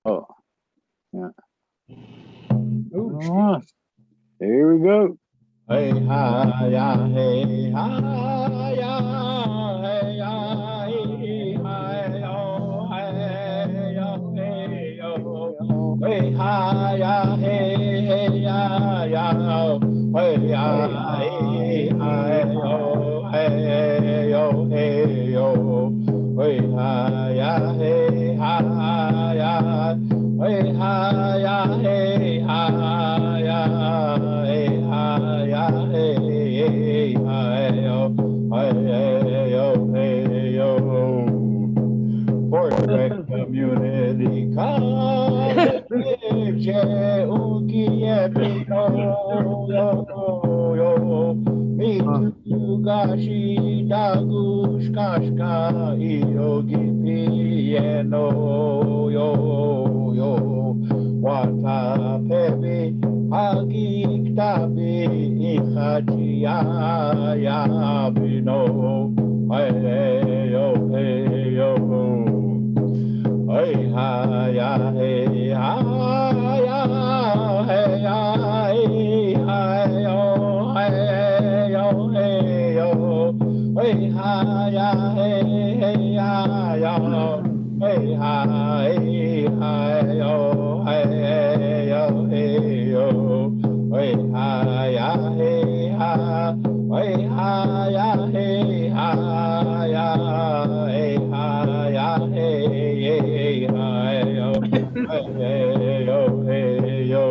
Oh, yeah. Oh, Here we go. hey ha ya hey ha ya hey ya hey ha yo hey yo hey yo hey ha ya hey ya ya hey ya hey ha yo hey yo hey yo hey ha ya hey ha ya hey ha ya hey ha ya hey ha ya hey ha yo hey yo hey yo Fort Beck Community College Ukiye Pino yo yo Mi tu gashi dagush kashka Iyogi pieno yo yo Wata pebi hagi ktabi Ichachi ya bino Hey yo hey yo hey ha ya hey ha ya hey ya hey ha yo hey yo hey yo hey ha ya hey ya yo hey ha yo hey yo hey yo hey ha ya hey ha hey ha ya hey ha ya hey ha ya hey hi yo hey yo hey yo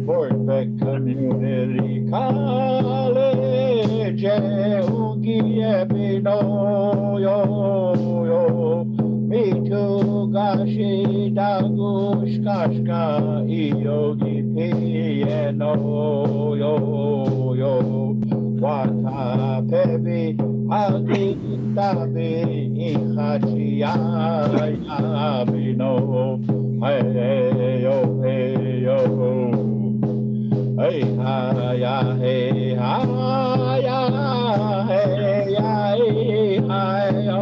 Fort Beck Community College Ugie Pino yo yo Me too gashi dagush kashka Iyogi pieno yo yo Wata pebi hagi tabi ichachi ya bino hey yo hey yo hey ha ya hey ha ya hey ya hey ha yo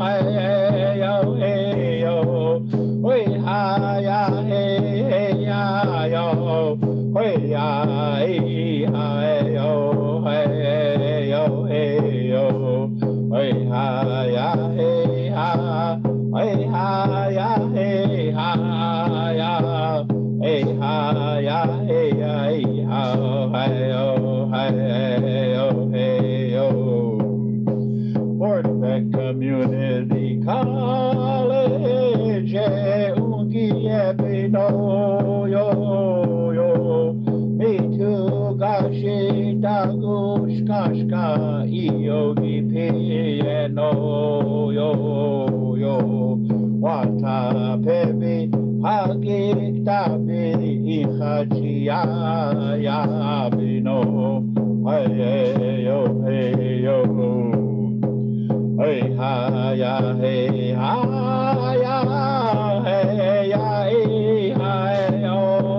hey yo hey yo hey ha ya hey ya yo hey ya hey ha yo hey yo hey yo hey ha ya hey ha hey ha ya hey ha ya hey ha ya hey ha hey yo hey yo hey yo Fort Beck Community College Ugie Pino yo yo Me too gashi dagush kashka Iyogi pieno yo yo Wata pebi hagi tabi ichachi ya bino hey yo hey yo hey ha ya hey ha ya hey ya hey ha yo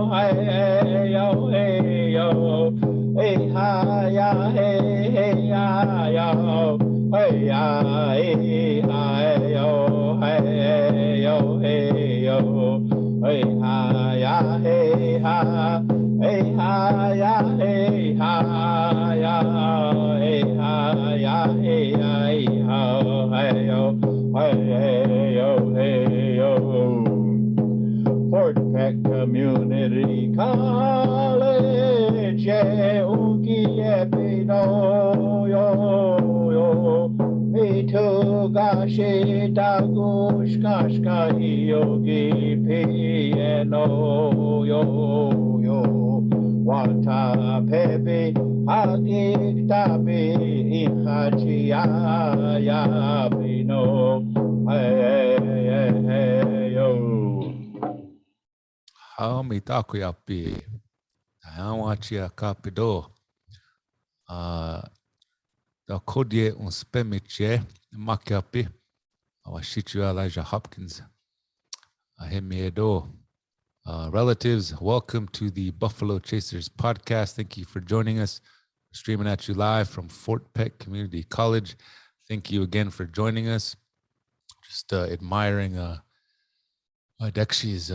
hey yo hey yo hey ha ya hey ya yo hey ya hey ha yo hey yo hey yo hey ha ya hey ha hey ha ya hey ha ya hey ha ya hey ha hey yo hey yo hey yo Fort Peck Community College Ugie Pino yo yo Me too gashi dagush kashka Iyogi pieno yo yo Wata pebi hagi tabi ichachi ya bino hey yo Haomi takuyapi. Hawachi kapido. Da kodie un spemiche makiapi. Awashichu Elijah Hopkins. Ahemiedo. Relatives, welcome to the Buffalo Chasers podcast. Thank you for joining us. We're streaming at you live from Fort Peck Community College. Thank you again for joining us. Just admiring Dekshi's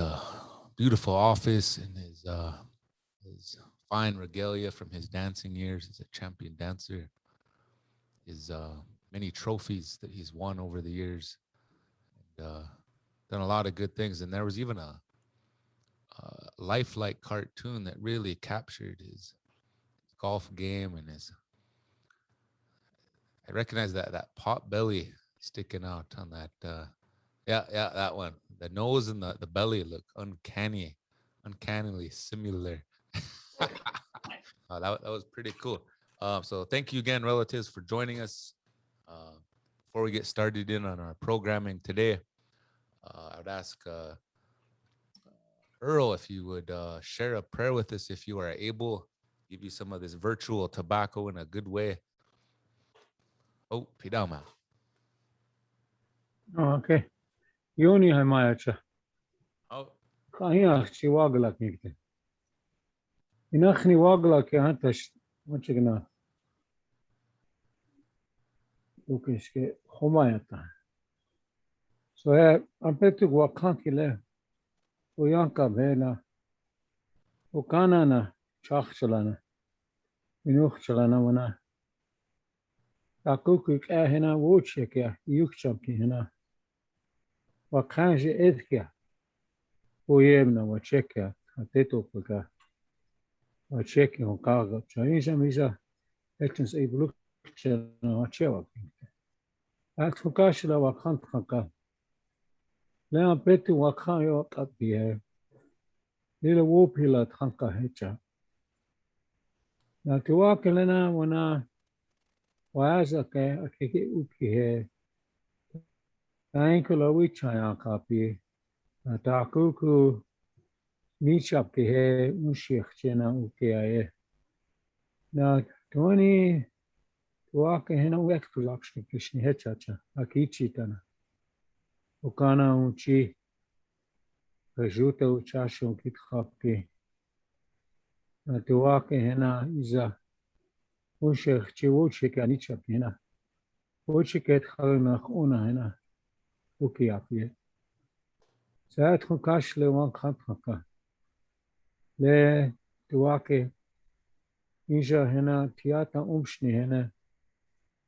beautiful office and his fine regalia from his dancing years. He's a champion dancer. His many trophies that he's won over the years, and done a lot of good things. And there was even a lifelike cartoon that really captured his golf game and his. I recognize that pot belly sticking out on that. Yeah, that one. The nose and the belly look uncannily similar. That was pretty cool. So thank you again, relatives, for joining us. Before we get started in on our programming today, I would ask Earl if you would share a prayer with us if you are able. Give you some of this virtual tobacco in a good way. Oh, Pidama. Okay. Yoni hamayacha. Oh, Kaya chiwagla kikte. Inakhni wagla ke hantash machigna. Ukishke homayata. So I'm betu wakankile. Uyanka bela. Ukanana chachchalana. Minuchchalana wana. Takukuk ahena wuchekya yukchamki hena. Wakanje edkya. Uyemna wachekya. Hateto pika. Wacheki honkaga. Chaisha misa. Etens evolution wachewa. Akfukashla wakant kanka. Lea betu wakayo katbihe. Lila wupila tanka hecha. Na tiwakelena wana. Waza ke akiki uki he. Tankula wichaya kapi. Na takuku nichap ki he ushikh chena uki aye. Na tuani tuake hena wektu lakshmi kishni hechacha. Akichi tana. Ukana unchi. Rajuta uchashi unkit khapki. Na tuake hena iza. Ushikh chi ushik anichap hena. Uchiket khalna una hena. Uki api. Saat khukash le wan khapka. Le tuake Inja hena tiata umshni hena.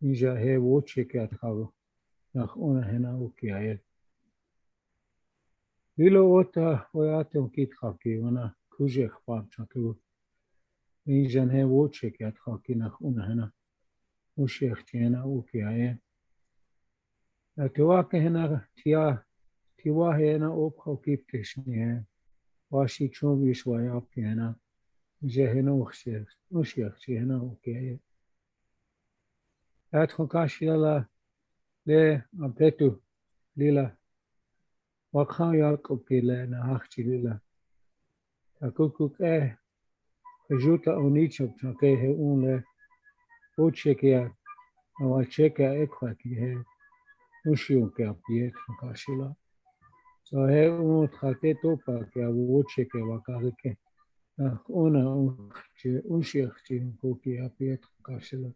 Inja he wochiket khalu. Nach una hena uki aye. Lilo ota oyate unkit khapki. Wana kuje khpam chaku. Inja he wochiket khapki nach una hena. Ushikh hena uki aye. Na tuake hena tiwa hena opkho kiptishni he. Washi chumbish wayapki hena. Jehena ushikh hena uki aye. At khukashila le ampetu lila. Wakaya kopile na hakchi lila. Takukuk Juta onichop chake he unle. Uchekia. Awacheka ekwaki he. Ushiuke apiet khukashila. So he utkate topa ke avucheke wakarike. Una ushikh kuki apiet khukashila.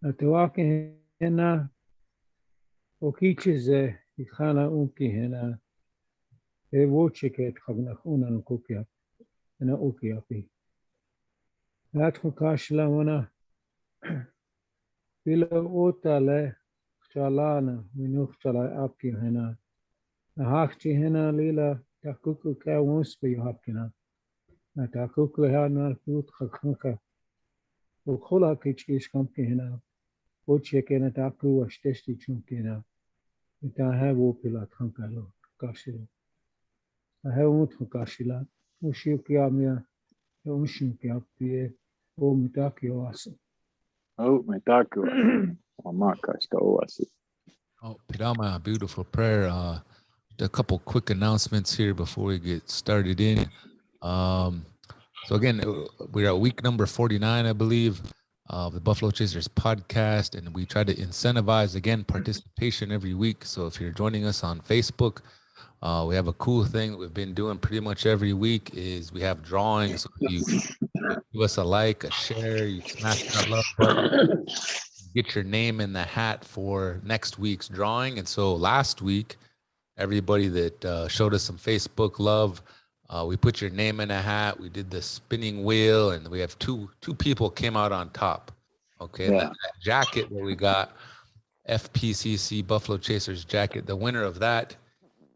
Atwake hena okichize ikhana uki hena e wocheket khabna una nukukia hena uki api at khashla wana bila otale chalana minuch chala api hena hakchi hena lila takuku ka wonspi hapkina na takuku hana put khakha ukhola kichis kamki hena Ochekena taku washtesti chunkena. Ita have opila kankalo kashila. I have utkashila. Ushikiamia. Ushinkiapie. O mitaki oasi. Oh, Mitaki. Amakashka oasi. Oh, Pidama, beautiful prayer. A couple quick announcements here before we get started in. So again, we're at week number 49, I believe, of the Buffalo Chasers podcast, and we try to incentivize, again, participation every week. So if you're joining us on Facebook, we have a cool thing that we've been doing pretty much every week is we have drawings. So if you give us a like, a share, you smash that love button, get your name in the hat for next week's drawing. And so last week, everybody that showed us some Facebook love. We put your name in a hat. We did the spinning wheel, and we have two people came out on top. Okay, and Yeah. that jacket that we got, FPCC Buffalo Chasers jacket. The winner of that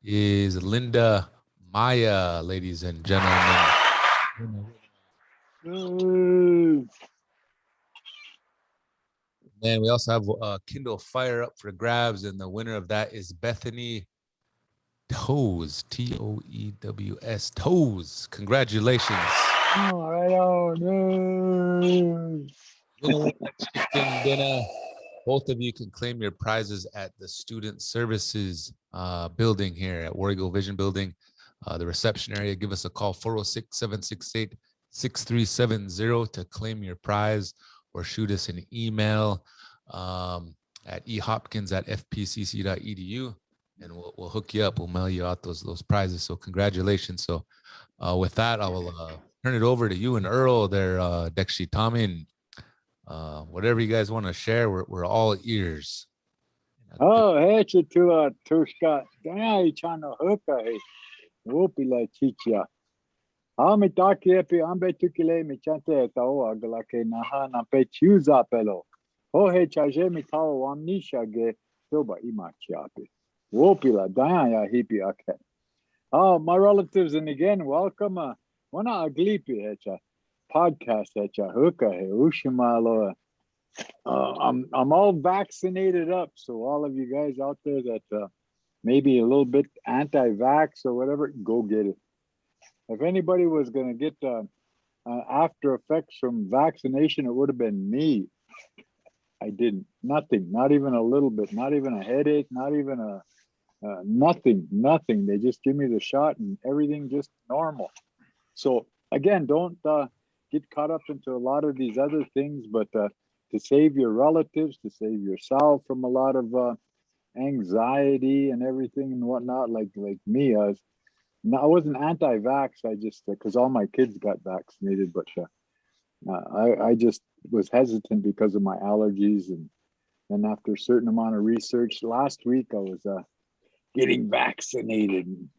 is Linda Maya, ladies and gentlemen. And we also have Kindle Fire up for grabs, and the winner of that is Bethany Toes, Toews, Toes. Congratulations. All right, oh no. Winner chicken dinner. Both of you can claim your prizes at the Student Services building here at War Eagle Vision Building, the reception area. Give us a call, 406-768-6370 to claim your prize, or shoot us an email at ehopkins@fpcc.edu, and we'll hook you up. We'll mail you out those prizes. So congratulations. So with that, I will turn it over to you and Earl there, Dexy, Tommy, and whatever you guys want to share, we're all ears. Oh, hecha tu tushka. Dai chano hoka he. Wopila chicha. Ame taki epi ambe tukile mi chante tao agla ke naha na pe chuza pelo. Ho he chaje mi tao amnisha ge soba ima chiapi. Wopila daya hipi ake. Oh, my relatives, and again, welcome. Wana aglipi hecha podcast hecha hoka he ushimalo. I'm all vaccinated up, so all of you guys out there that maybe a little bit anti-vax or whatever, go get it. If anybody was going to get after effects from vaccination, it would have been me. I didn't. Nothing. Not even a little bit. Not even a headache. Not even a nothing. Nothing. They just give me the shot and everything just normal. So again, don't get caught up into a lot of these other things, but to save your relatives, to save yourself from a lot of anxiety and everything and whatnot, like me, I wasn't anti-vax. I just because all my kids got vaccinated, but I just was hesitant because of my allergies, and then after a certain amount of research, last week I was getting vaccinated.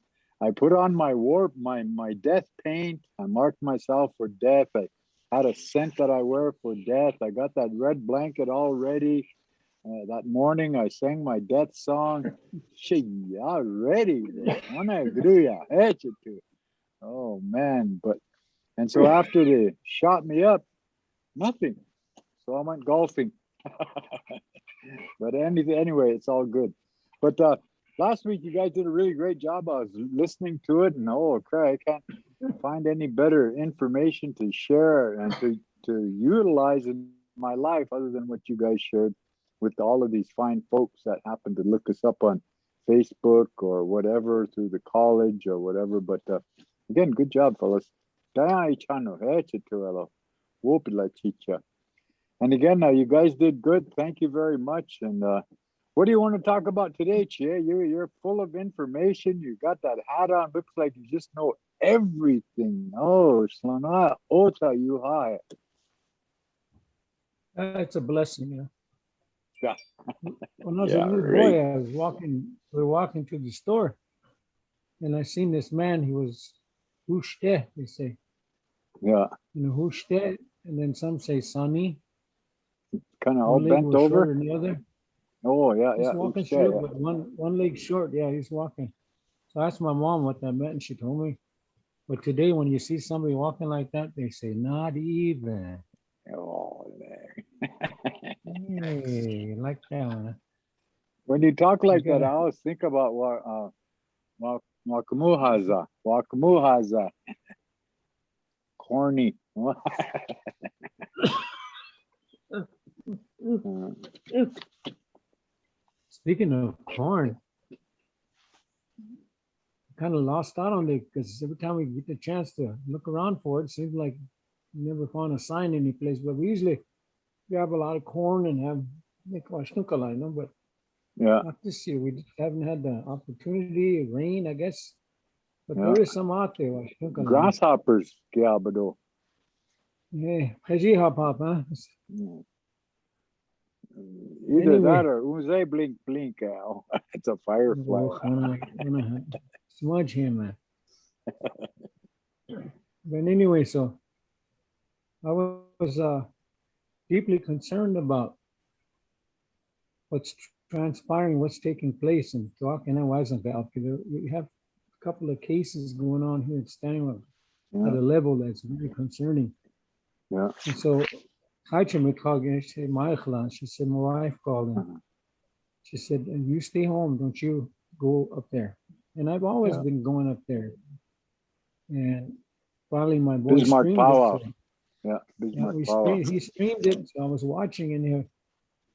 I put on my my death paint. I marked myself for death. I had a scent that I wear for death. I got that red blanket all ready. That morning, I sang my death song. Ready. Oh, man. And so after they shot me up, nothing. So I went golfing. But anyway, it's all good. But last week, you guys did a really great job. I was listening to it, and oh, crap, I can't find any better information to share and to utilize in my life other than what you guys shared with all of these fine folks that happen to look us up on Facebook or whatever through the college or whatever. But again, good job, fellas. And again, you guys did good. Thank you very much. And what do you want to talk about today, Chia? You're full of information. You got that hat on. Looks like you just know everything. Oh, Slana Ota Yuhai. It's a blessing, yeah. Yeah. When I was Yeah, a little right. boy, we were walking to the store, and I seen this man. He was Hushte, they say. Yeah. You know, Hushte, and then some say Sunny. Kind of all One leg bent was over. shorter than the other. Oh, yeah, He's yeah. walking Uche, straight, yeah. but one leg short. Yeah, he's walking. So I asked my mom what that meant, and she told me. But today, when you see somebody walking like that, they say, not even. Oh, there. Hey, like that one. When you talk like You that, I gotta- always think about Wakamuhaza. Wakamuhaza. Corny. Speaking of corn, kind of lost out on it because every time we get the chance to look around for it, it seems like we never found a sign any place. But we usually grab a lot of corn and have but Yeah. not this year. We just haven't had the opportunity, rain, I guess. But Yeah. there is some out there. Grasshoppers, Giabado. Yeah, Kaji hop hop, huh? Mm. Either Anyway. that or unze blink blink. It's a firefly. Smudge him, man. But anyway, so I was deeply concerned about what's transpiring, what's taking place in talking and Weisenfeld. We have a couple of cases going on here in Stanwell at a level that's very concerning. Yeah. And so she said, my wife called him. She said, you stay home, don't you go up there. And I've always been going up there. And finally my boy Bismarck streamed Powell. it. Yeah, Bismarck He Powell. streamed it, so I was watching in here.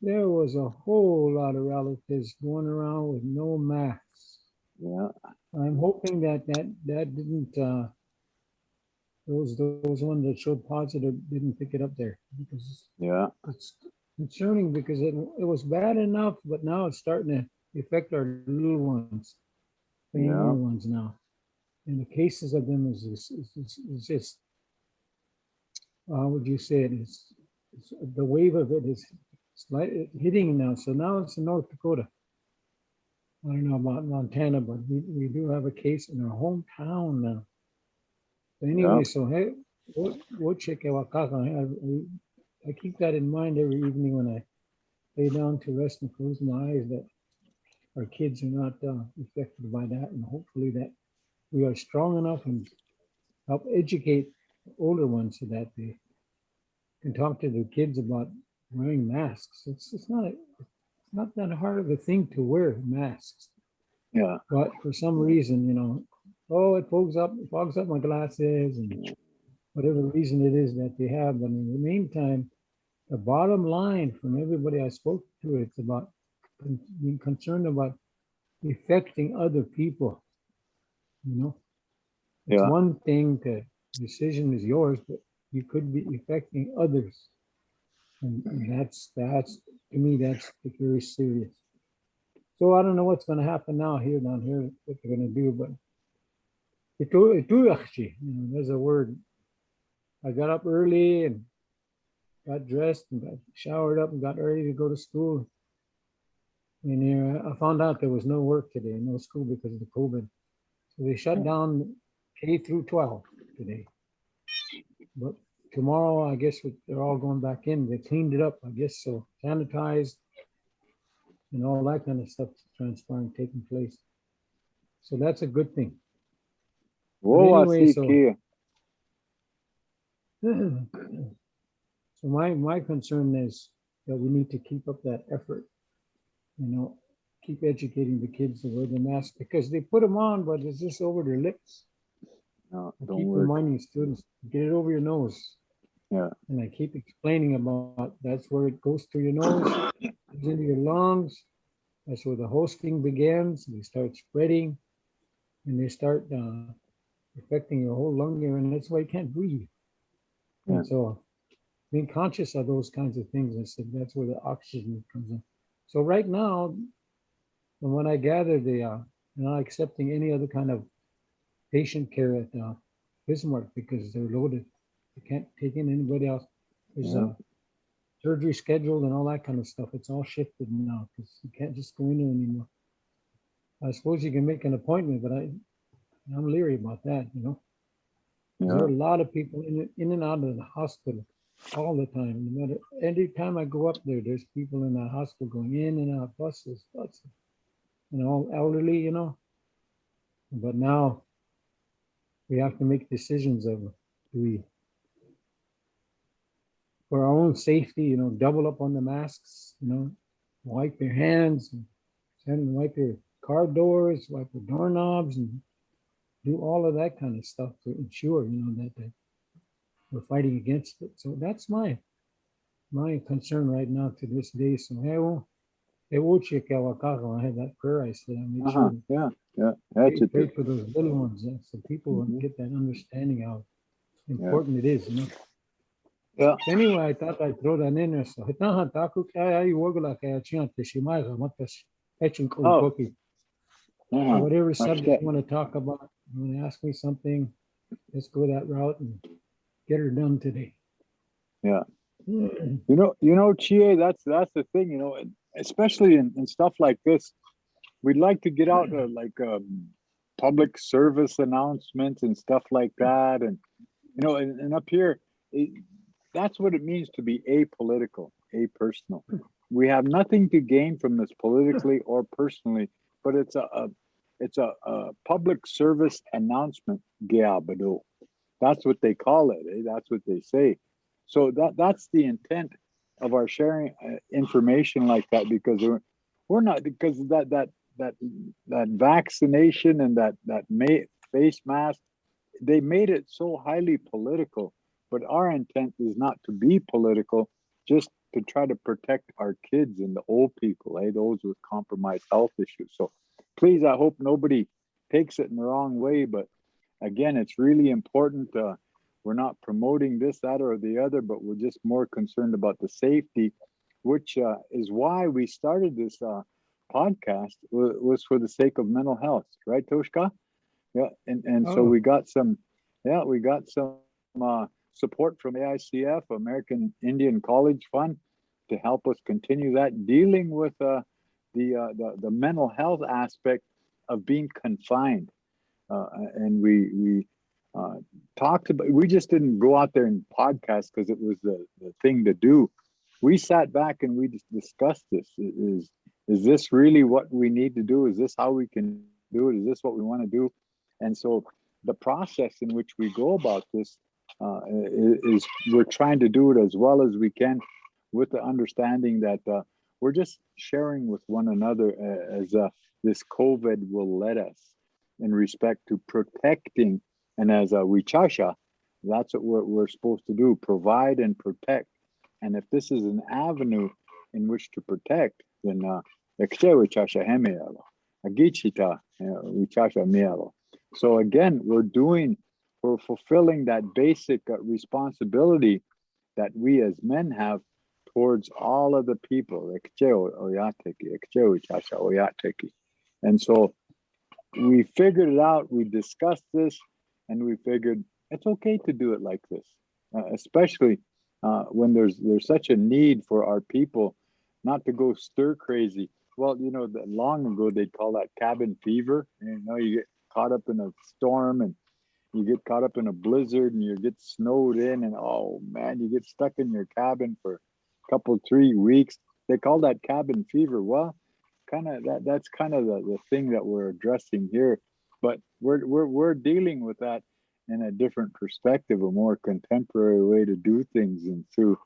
There was a whole lot of relatives going around with no masks. Yeah. I'm hoping that didn't those ones that showed positive didn't pick it up there, because it's concerning, because it was bad enough, but now it's starting to affect our little ones, the younger ones now, and the cases of them is just how would you say it? It's the wave of it is hitting now. So now it's in North Dakota. I don't know about Montana, but we do have a case in our hometown now. But anyway, so hey, we'll check Wakaka. I keep that in mind every evening when I lay down to rest and close my eyes, that our kids are not affected by that, and hopefully that we are strong enough and help educate older ones so that they can talk to their kids about wearing masks. It's not that hard of a thing to wear masks. Yeah. But for some reason, it fogs up my glasses, and whatever reason it is that they have. But in the meantime, the bottom line from everybody I spoke to, it's about being concerned about affecting other people. It's one thing to decision is yours, but you could be affecting others, and that's to me that's very serious. So I don't know what's going to happen down here, what they're going to do, but there's a word. I got up early and got dressed and got showered up and got ready to go to school. And I found out there was no work today, no school because of the COVID. So they shut down K through 12 today. But tomorrow, I guess they're all going back in. They cleaned it up, I guess, so sanitized and all that kind of stuff transpiring, taking place. So that's a good thing. Anyway, so my concern is that we need to keep up that effort, keep educating the kids to wear the mask, because they put them on, but it's just over their lips. No, I keep reminding students, get it over your nose. Yeah. And I keep explaining about that's where it goes through your nose, goes into your lungs. That's where the hosting begins. They start spreading, and they start affecting your whole lung area, and that's why you can't breathe. Yeah. And so being conscious of those kinds of things, I said that's where the oxygen comes in. So right now, from what I gather, they are not accepting any other kind of patient care at Bismarck because they're loaded. They can't take in anybody else. There's surgery scheduled and all that kind of stuff. It's all shifted now because you can't just go in there anymore. I suppose you can make an appointment, but I'm leery about that, There are a lot of people in and out of the hospital all the time. No matter, any time I go up there, there's people in that hospital going in and out, buses, all elderly, But now we have to make decisions of for our own safety, double up on the masks, wipe your hands, and wipe your car doors, wipe the doorknobs, and do all of that kind of stuff to ensure, that we're fighting against it. So that's my concern right now to this day. So I had that prayer I said, I made sure. Pray for those little ones, so people get that understanding how important it is, Yeah. Anyway, I thought I'd throw that in there. So whatever subject you want to talk about, you want to ask me something, let's go that route and get her done today. Yeah. Chie, that's the thing, and especially in stuff like this, we'd like to get out public service announcements and stuff like that, and and up here, that's what it means to be apolitical, apersonal. We have nothing to gain from this politically or personally, but it's a public service announcement. Geabado. That's what they call it. That's what they say. So that's the intent of our sharing information like that, because we're not, because that vaccination and that face mask, they made it so highly political. But our intent is not to be political, just to try to protect our kids and the old people, those with compromised health issues. So please, I hope nobody takes it in the wrong way. But again, it's really important. We're not promoting this, that, or the other, but we're just more concerned about the safety, which is why we started this podcast, was for the sake of mental health, right, Toshka? Yeah, and so we got some support from AICF, American Indian College Fund, to help us continue that, dealing with the mental health aspect of being confined. And we talked about, we just didn't go out there and podcast because it was the thing to do. We sat back and we just discussed this. Is this really what we need to do? Is this how we can do it? Is this what we want to do? And so the process in which we go about this is we're trying to do it as well as we can, with the understanding that we're just sharing with one another as this COVID will let us, in respect to protecting. And as a Wichasha, that's what we're supposed to do, provide and protect. And if this is an avenue in which to protect, then so again, we're fulfilling that basic responsibility that we as men have towards all of the people. And so we figured it out, we discussed this, and we figured it's okay to do it like this, especially when there's such a need for our people not to go stir crazy. Well, long ago they'd call that cabin fever. You get caught up in a storm and you get caught up in a blizzard and you get snowed in, and oh man, you get stuck in your cabin for a couple, 3 weeks. They call that cabin fever. Well, that's kind of the thing that we're addressing here, but we're dealing with that in a different perspective, a more contemporary way to do things. And through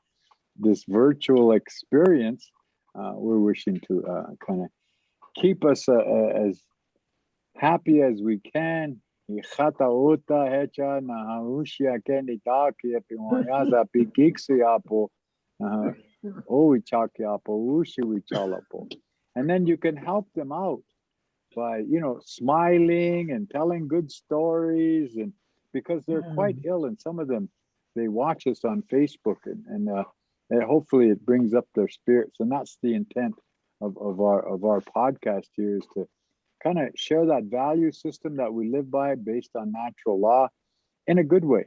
this virtual experience, we're wishing to kind of keep us as happy as we can. And then you can help them out by smiling and telling good stories, and because they're quite ill, and some of them, they watch us on Facebook, and hopefully it brings up their spirits. And that's the intent of our podcast here, is to kind of share that value system that we live by, based on natural law, in a good way.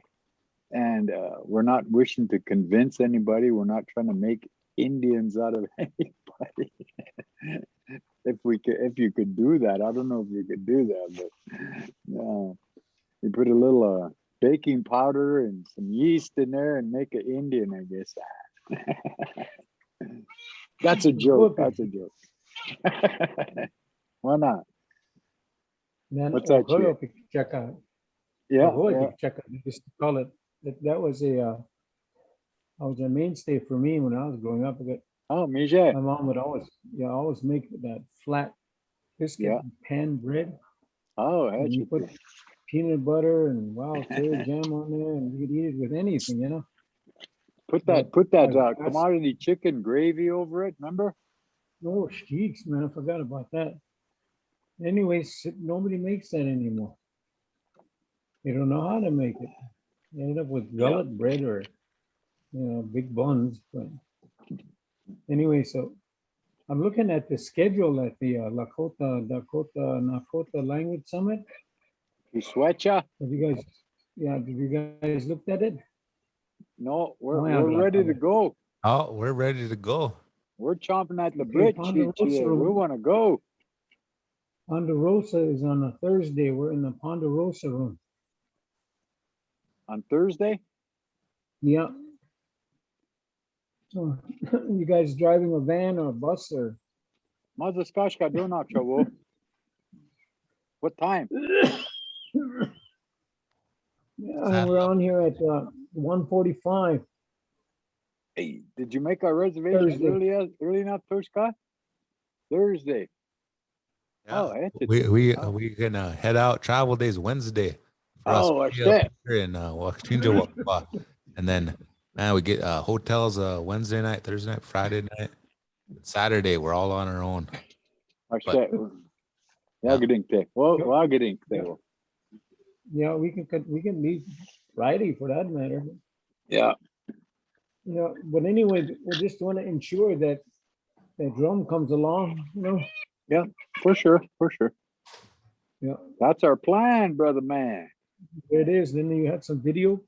And we're not wishing to convince anybody. We're not trying to make Indians out of anybody. If you could do that, I don't know if you could do that, but you put a little baking powder and some yeast in there and make an Indian, I guess. That's a joke. That's a joke. Why not? What's that? Yeah. They used to call it. That was a mainstay for me when I was growing up. Oh, Mijay. My mom would always make that flat biscuit pan bread. Oh, and you put peanut butter and wild cherry jam on there, and you could eat it with anything, Put that commodity chicken gravy over it, remember? Oh, sheets, man, I forgot about that. Anyways, nobody makes that anymore. They don't know how to make it. They end up with gullet bread or, big buns. But anyway, so I'm looking at the schedule at the Nakota Language Summit. Uswecha? Have you guys looked at it? No, we're ready to go. Oh, we're ready to go. We're chomping at the Okay, bit, Ponderosa Chia. We room. want to go. Ponderosa is on a Thursday. We're in the Ponderosa room. On Thursday? Yeah. So, you guys driving a van or a bus or? Mazaskashka Donak Chavo. What time? Yeah, we're on here at 1:45 Hey, did you make our reservations Thursday. early enough, Toshka? Thursday. Yeah. Oh, that's it. We gonna head out. Travel days Wednesday for us Oh, way up shit. here in Wakchinja, and then man, we get hotels Wednesday night, Thursday night, Friday night, Saturday. We're all on our own. Oh, But- shit. Yeah. Yeah, we can leave Friday for that matter. Yeah. You know, but anyway, we just want to ensure that that drum comes along, you know. For sure. Yeah, That's our plan, brother man. there it is. Then you had some video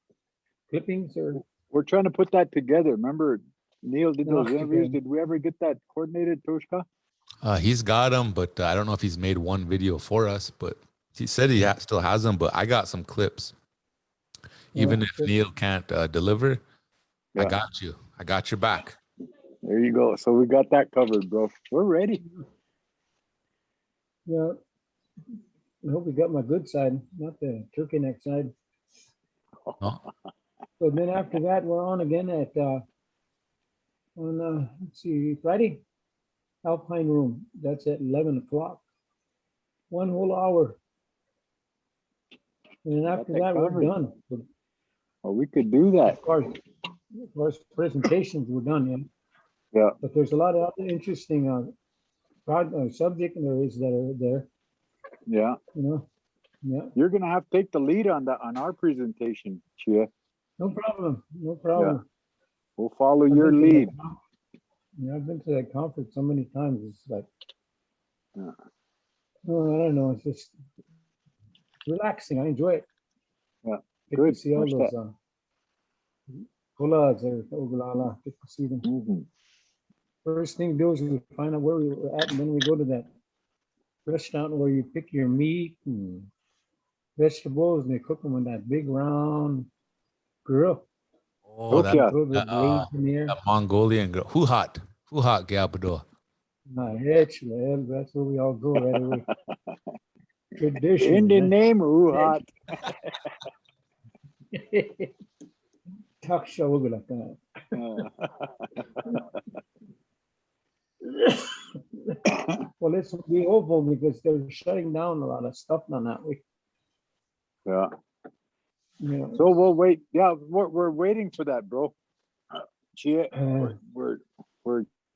clippings or We're trying to put that together. Remember, Neil did those Okay. interviews. Did we ever get that coordinated, Toshka? He's got them, but I don't know if he's made one video for us. But he said he still has them. But I got some clips. Even if good. Neil can't deliver, I Yeah. got you. I got your back. There you go. So we got that covered, bro. We're ready. Yeah. I hope we got my good side, not the turkey neck side. No? So then after that, we're on again at let's see, Friday, Alpine Room. That's at 11 o'clock. 1 whole hour. And then Got after that that, we're covered. done. Well, we could do that. Of course, presentations were done, yeah. Yeah. But there's a lot of other interesting subject areas that are there, Yeah. you know. Yeah, You're gonna have to take the lead on that on our presentation, Chia. no problem, no problem. We'll follow I've your been to lead. that Yeah, I've been to that conference so many times. It's like, Yeah. oh, I don't know. It's just relaxing. I enjoy it. Yeah, Get good. to see all Much those that. collages or Oglala. Get to see them. Mhm. First thing to do is we find out where we were at, and then we go to that restaurant where you pick your meat and vegetables, and they cook them in that big round grill. Oh, that, Yeah. Filled with blades in there. that Mongolian girl. Who hot Gabado. Actually, that's where we all go right away. Tradition. Indian name, Ruhat. Talk show like that. Well, this will be hopeful because they're shutting down a lot of stuff on that week. Yeah. You know, So we'll wait. Yeah, we're waiting for that, bro. Chia, Uh, we're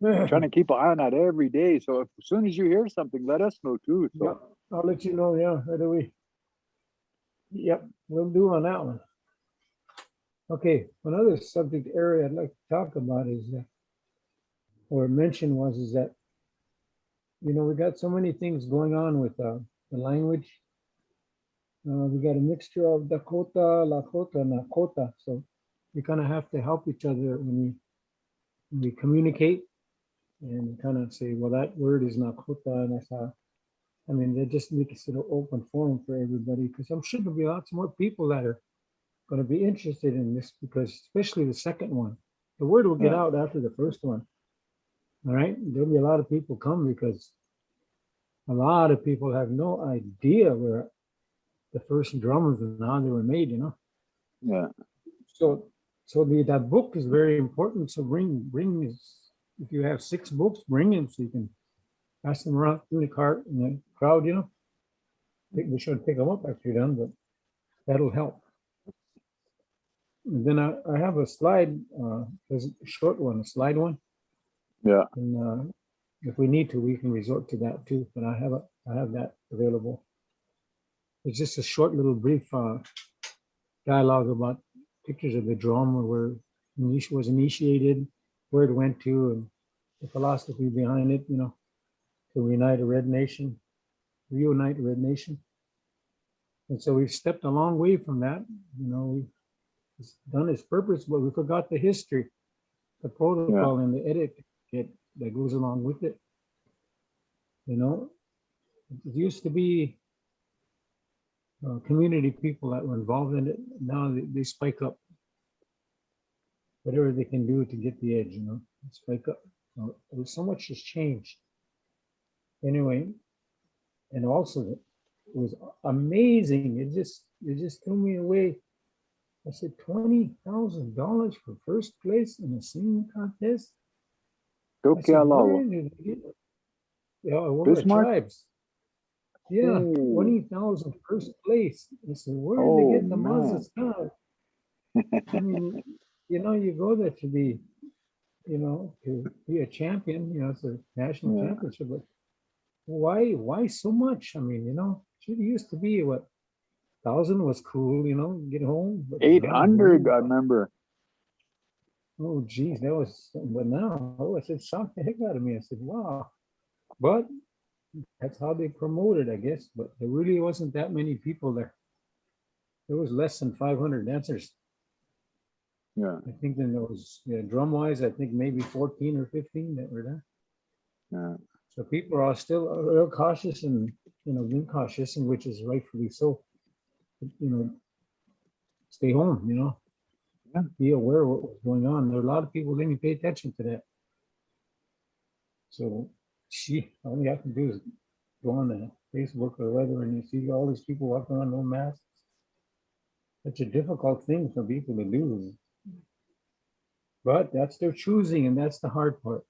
trying to keep an eye on that every day. So as soon as you hear something, let us know too. So Yep, I'll let you know. Yeah, right away. Yep, we'll do on that one. Okay, another subject area I'd like to talk about is or mention is that, you know, we got so many things going on with the language. We got a mixture of Dakota, Lakota, and Nakota. So we kind of have to help each other when we communicate and kind of say, well, that word is Nakota, and that's how. I mean, that just makes it an open forum for everybody, because I'm sure there'll be lots more people that are going to be interested in this, because especially the second one, the word will get Yeah. out after the first one. All right, there'll be a lot of people come because a lot of people have no idea where the first drums and how they were made, you know. yeah, So that book is very important. So bring this. If you have 6 books, bring them so you can pass them around through the cart and the crowd, you know. I think we should pick them up after you're done, but that'll help. And then I have a slide, there's a short one, a slide one. yeah. And if we need to, we can resort to that too. But I have that available. It's just a short little brief dialogue about pictures of the drum, where it was initiated, where it went to, and the philosophy behind it, you know, to reunite a red nation. And so we've stepped a long way from that. You know, it's done its purpose, but we forgot the history. the protocol and the etiquette that goes along with it. You know, it used to be community people that were involved in it. Now they spike up whatever they can do to get the edge, you know, spike up. So much has changed. Anyway, and also it was amazing. It just threw me away. I said $20,000 for first place in a singing contest. I said, where did they get it? Yeah, one of the tribes. Yeah, 20,000 first place. I said, where did they get the Moses God? I mean, you know, you go there to be, you know, to be a champion. You know, it's a national championship, but why so much? I mean, you know, it used to be what 1,000 was cool, you know, get home. 800, I remember. Oh, geez, that was, but now, I said, shocked the heck out of me. I said, wow. But that's how they promoted, I guess. But there really wasn't that many people there. There was less than 500 dancers. Yeah. I think then there was, drum-wise, I think maybe 14 or 15 that were there. Yeah. So people are still real cautious and, you know, being cautious, and which is rightfully so. You know, stay home, you know, be aware of what was going on. There are a lot of people didn't pay attention to that. So, all you have to do is go on the Facebook or whatever, and you see all these people walking around no masks. It's a difficult thing for people to do. But that's their choosing, and that's the hard part.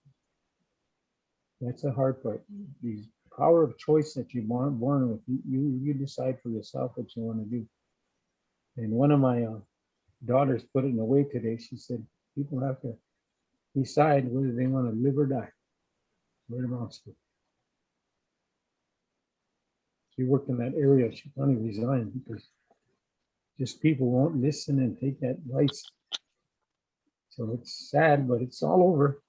That's the hard part. The power of choice that you're born with, you decide for yourself what you want to do. And one of my daughters put it in a way today. She said, people have to decide whether they want to live or die. Where it amounts to. She worked in that area. She finally resigned because just people won't listen and take that advice. So it's sad, but it's all over.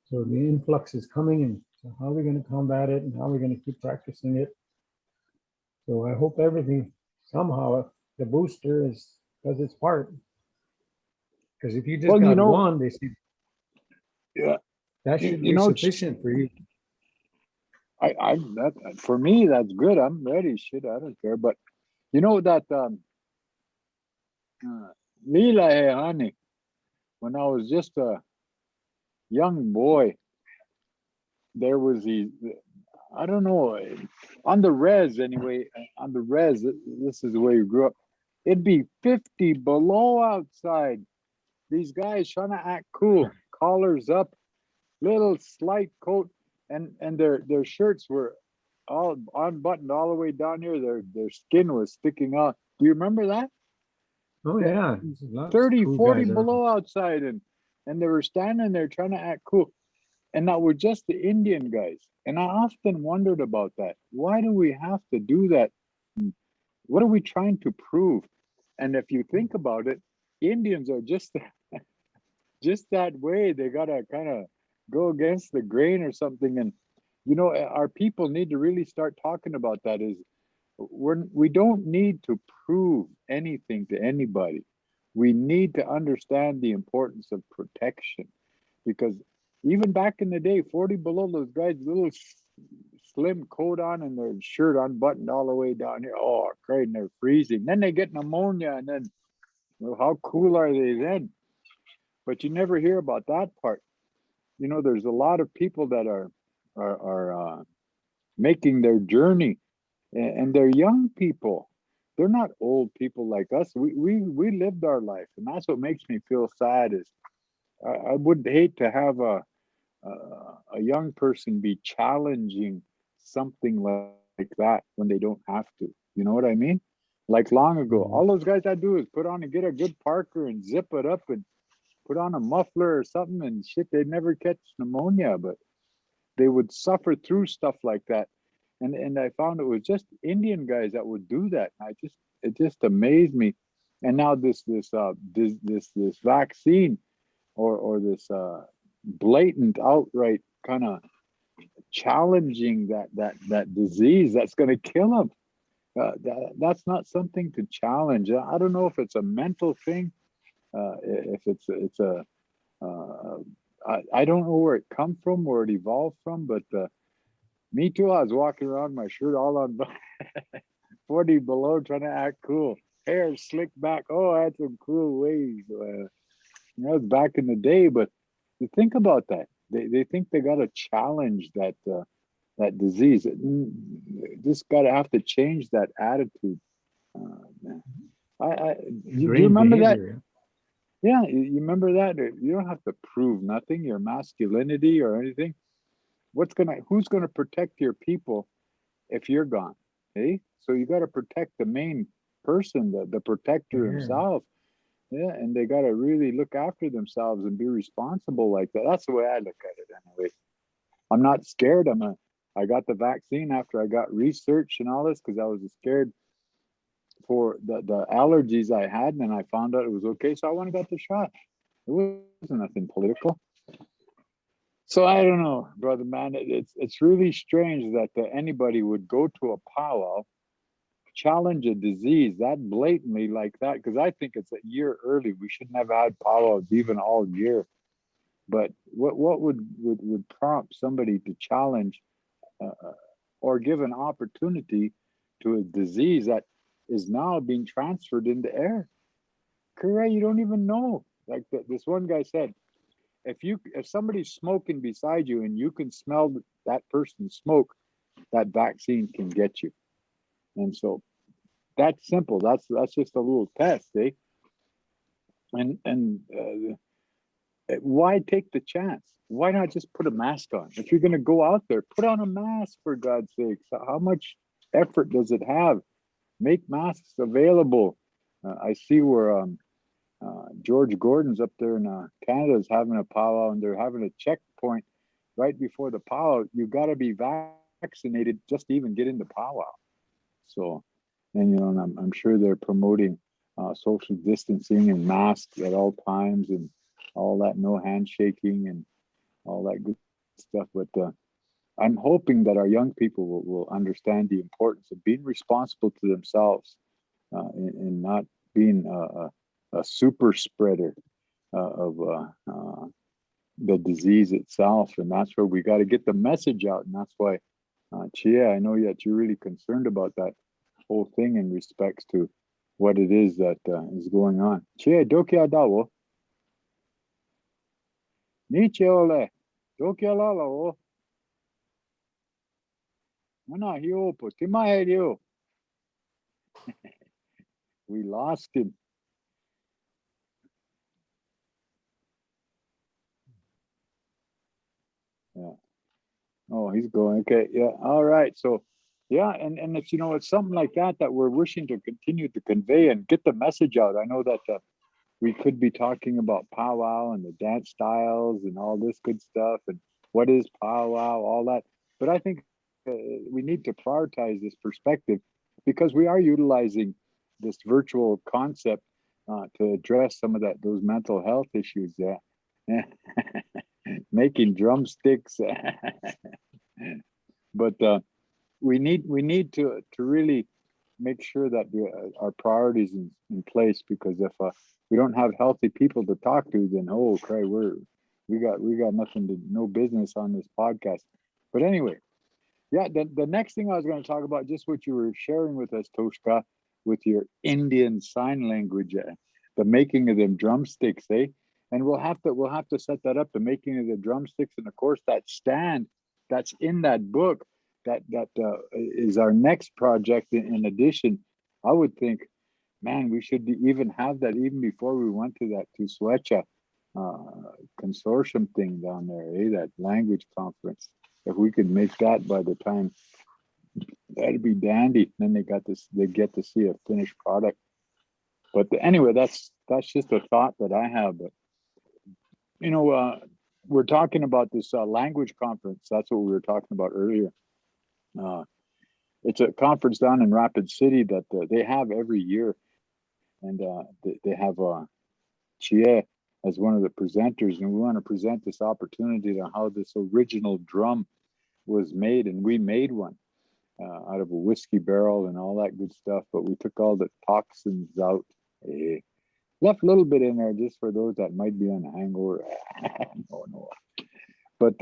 So the influx is coming, and so how are we going to combat it, and how are we going to keep practicing it? So I hope everything, somehow, the booster does its part. Because if you just got one, they say, that should be sufficient for you. That for me, that's good. I'm ready. Shit, I don't care. But you know that Lila Ehani, when I was just a young boy, there was I don't know, on the res anyway, this is the way you grew up. It'd be 50 below outside. These guys trying to act cool, collars up, little slight coat, and their shirts were all unbuttoned all the way down here. Their skin was sticking out. Do you remember that? Oh yeah, 30, 40 below outside, and they were standing there trying to act cool. And that were just the Indian guys. And I often wondered about that. Why do we have to do that? What are we trying to prove? And if you think about it, Indians are just that way. They gotta kind of go against the grain or something. And you know, our people need to really start talking about that. We don't need to prove anything to anybody. We need to understand the importance of protection, because even back in the day, 40 below, those guys, little slim coat on and their shirt unbuttoned all the way down here. Oh, great, and they're freezing. Then they get pneumonia, and then, well, how cool are they then? But you never hear about that part. You know, there's a lot of people that are making their journey, and they're young people. They're not old people like us. We lived our life, and that's what makes me feel sad. Is I would hate to have a young person be challenging something like that when they don't have to. You know what I mean? Like long ago, all those guys had to do is put on and get a good Parker and zip it up and put on a muffler or something, and shit, they'd never catch pneumonia, but they would suffer through stuff like that. And I found it was just Indian guys that would do that. It just amazed me. And now this vaccine or this blatant outright kind of challenging that disease that's going to kill them. That's not something to challenge. I don't know if it's a mental thing, if it's I don't know where it come from, where it evolved from, but me too. I was walking around my shirt all on 40 below, trying to act cool. Hair slicked back. Oh, I had some cool waves. It's back in the day, but you think about that. They think they got to challenge that disease. Just got to have to change that attitude. Do you remember that? Yeah, you remember that? You don't have to prove nothing, your masculinity or anything. Who's gonna protect your people if you're gone? Hey, so you got to protect the main person, the protector himself. Yeah, and they got to really look after themselves and be responsible like that. That's the way I look at it anyway. I'm not scared. I got the vaccine after I got research and all this because I was scared for the allergies I had, and then I found out it was okay, so I went and got the shot. It wasn't nothing political. So I don't know, brother man. It's really strange that anybody would go to a powwow, challenge a disease that blatantly like that, because I think it's a year early. We shouldn't have had powwows even all year. But what would prompt somebody to challenge or give an opportunity to a disease that is now being transferred in the air? Correct, you don't even know. Like this one guy said, if somebody's smoking beside you and you can smell that person's smoke, that vaccine can get you. And so that's simple. That's just a little test, eh? And why take the chance? Why not just put a mask on? If you're going to go out there, put on a mask, for God's sakes. How much effort does it have? Make masks available. I see where George Gordon's up there in Canada is having a powwow, and they're having a checkpoint right before the powwow. You got to be vaccinated just to even get in the powwow. So, and I'm sure they're promoting social distancing and masks at all times and all that, no handshaking and all that good stuff. But I'm hoping that our young people will understand the importance of being responsible to themselves and not being a super spreader of the disease itself. And that's where we got to get the message out. And that's why, Chia, I know that you're really concerned about that whole thing in respects to what it is that is going on. Chia, dokia dawo. Niche ole. Dokia lala. Mana hiopo. Timaherio. We lost him. Yeah. Oh, he's going. Okay. Yeah. All right. So, yeah. And it's, it's something like that we're wishing to continue to convey and get the message out. I know that we could be talking about powwow and the dance styles and all this good stuff and what is powwow, all that. But I think we need to prioritize this perspective because we are utilizing this virtual concept to address some of those mental health issues. Yeah. Making drumsticks. But we need to really make sure that our priorities in place, because if we don't have healthy people to talk to, then crap, we got no business on this podcast. But anyway, yeah, the next thing I was going to talk about, just what you were sharing with us, Toshka, with your Indian sign language, the making of them drumsticks, eh? And we'll have to set that up, the making of the drumsticks, and of course that stand that's in that book that is our next project. In addition, I would think, man, we should even have that even before we went to that Tuswecha consortium thing down there, that language conference. If we could make that by the time, that'd be dandy. Then they get to see a finished product. But anyway, that's just a thought that I have. But we're talking about this language conference. That's what we were talking about earlier. It's a conference down in Rapid City that they have every year, and they have Chia as one of the presenters, and we want to present this opportunity on how this original drum was made, and we made one out of a whiskey barrel and all that good stuff, but we took all the toxins out, Left a little bit in there just for those that might be on a hangover. No. But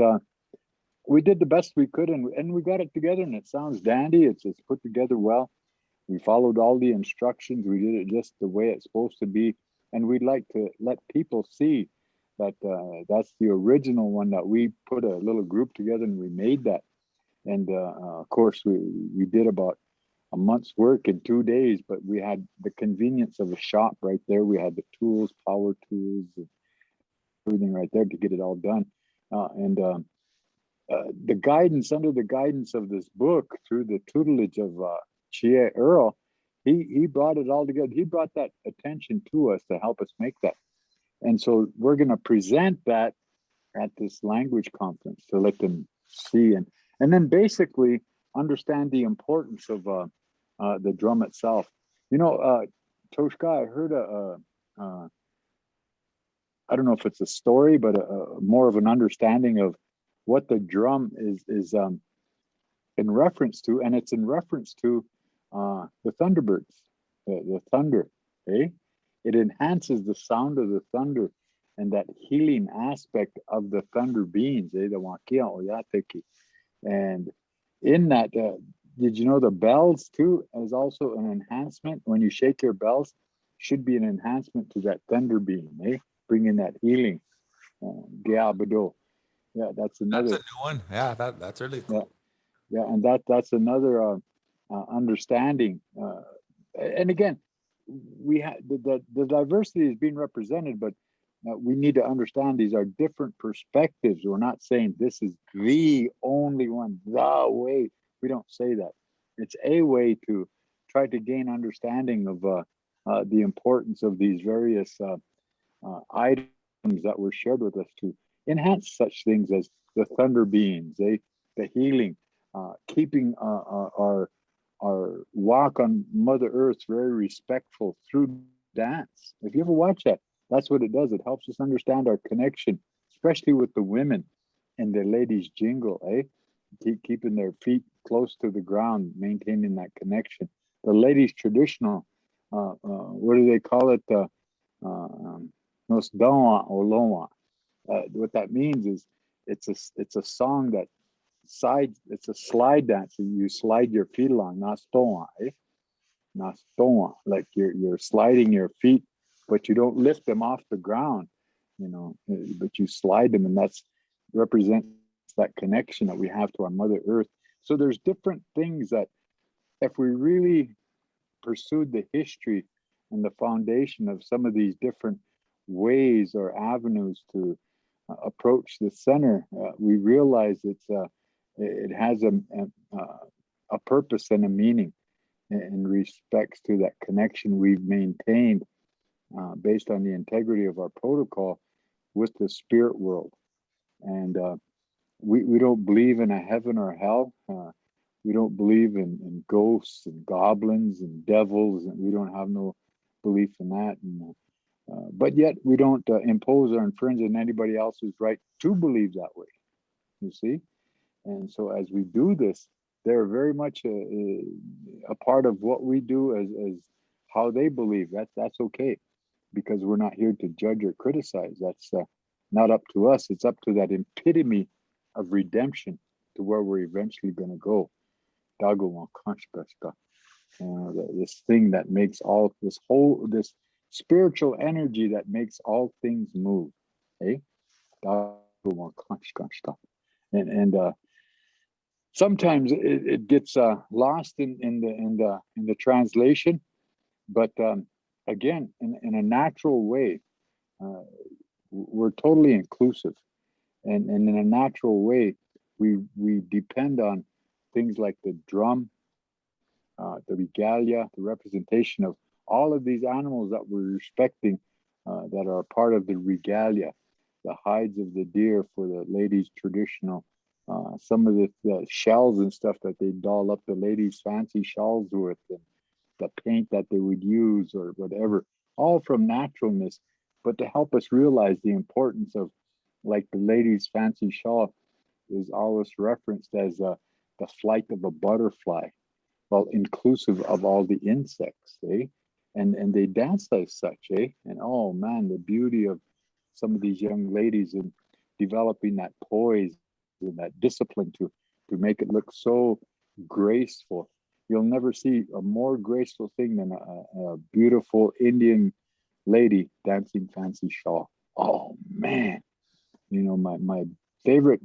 we did the best we could, and we got it together, and it sounds dandy. It's put together well. We followed all the instructions. We did it just the way it's supposed to be, and we'd like to let people see that that's the original one, that we put a little group together and we made that. And of course, we did about a month's work in 2 days, but we had the convenience of a shop right there. We had the tools, power tools, and everything right there to get it all done. The guidance, under the guidance of this book, through the tutelage of Chie Earl, he brought it all together. He brought that attention to us to help us make that. And so we're going to present that at this language conference to let them see and then basically understand the importance of the drum itself. You know, Toshka, I heard I don't know if it's a story, but more of an understanding of what the drum is in reference to, and it's in reference to the Thunderbirds, the thunder. It enhances the sound of the thunder and that healing aspect of the thunder beings, the Wakia Oyateki. And in that, did you know the bells too is also an enhancement? When you shake your bells, should be an enhancement to that thunder being, bringing that healing. Giabado. Yeah, that's another. That's a new one. Yeah, that's really cool. Yeah, and that's another understanding. And again, we have the diversity is being represented, but we need to understand these are different perspectives. We're not saying this is the only one, the way. We don't say that. It's a way to try to gain understanding of the importance of these various items that were shared with us to enhance such things as the thunder beings, the healing, keeping our walk on Mother Earth very respectful through dance. If you ever watch that, that's what it does. It helps us understand our connection, especially with the women and the ladies jingle, keeping their feet close to the ground, maintaining that connection. The ladies traditional, what do they call it? Nos Dawa Oloa. What that means is it's a song that it's a slide dance. You slide your feet along, nastoa, nastoa, like you're sliding your feet, but you don't lift them off the ground, but you slide them, and that's represents that connection that we have to our Mother Earth. So there's different things that if we really pursued the history and the foundation of some of these different ways or avenues to approach the center, we realize it has a purpose and a meaning in respects to that connection we've maintained based on the integrity of our protocol with the spirit world. And we don't believe in a heaven or hell. We don't believe in ghosts and goblins and devils, and we don't have no belief in that. And, but yet we don't impose or infringe on anybody else's right to believe that way, you see? And so as we do this, they're very much a part of what we do as how they believe. That's okay, because we're not here to judge or criticize. That's not up to us. It's up to that epitome of redemption to where we're eventually going to go. This thing that makes all this spiritual energy that makes all things move. And sometimes it gets lost in the translation, but again, in a natural way, we're totally inclusive, and in a natural way, we depend on things like the drum, the regalia, the representation of all of these animals that we're respecting, that are part of the regalia, the hides of the deer for the ladies' traditional, some of the shells and stuff that they doll up the ladies' fancy shawls with, and the paint that they would use or whatever, all from naturalness, but to help us realize the importance of, like the ladies' fancy shawl is always referenced as the flight of a butterfly, well, inclusive of all the insects, and they danced as such, eh? And oh man, the beauty of some of these young ladies and developing that poise and that discipline to make it look so graceful. You'll never see a more graceful thing than a beautiful Indian lady dancing fancy shawl. Oh man, you know, my favorite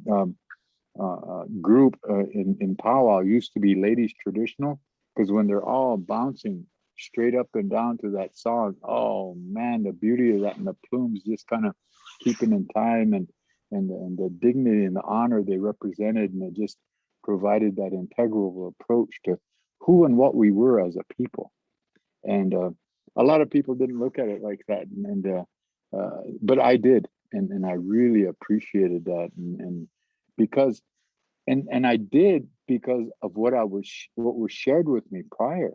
group in powwow used to be ladies traditional, because when they're all bouncing straight up and down to that song, oh man, the beauty of that, and the plumes just kind of keeping in time, and the dignity and the honor they represented, and it just provided that integral approach to who and what we were as a people. And a lot of people didn't look at it like that, but I did, and I really appreciated that, and because and I did because of what was shared with me prior.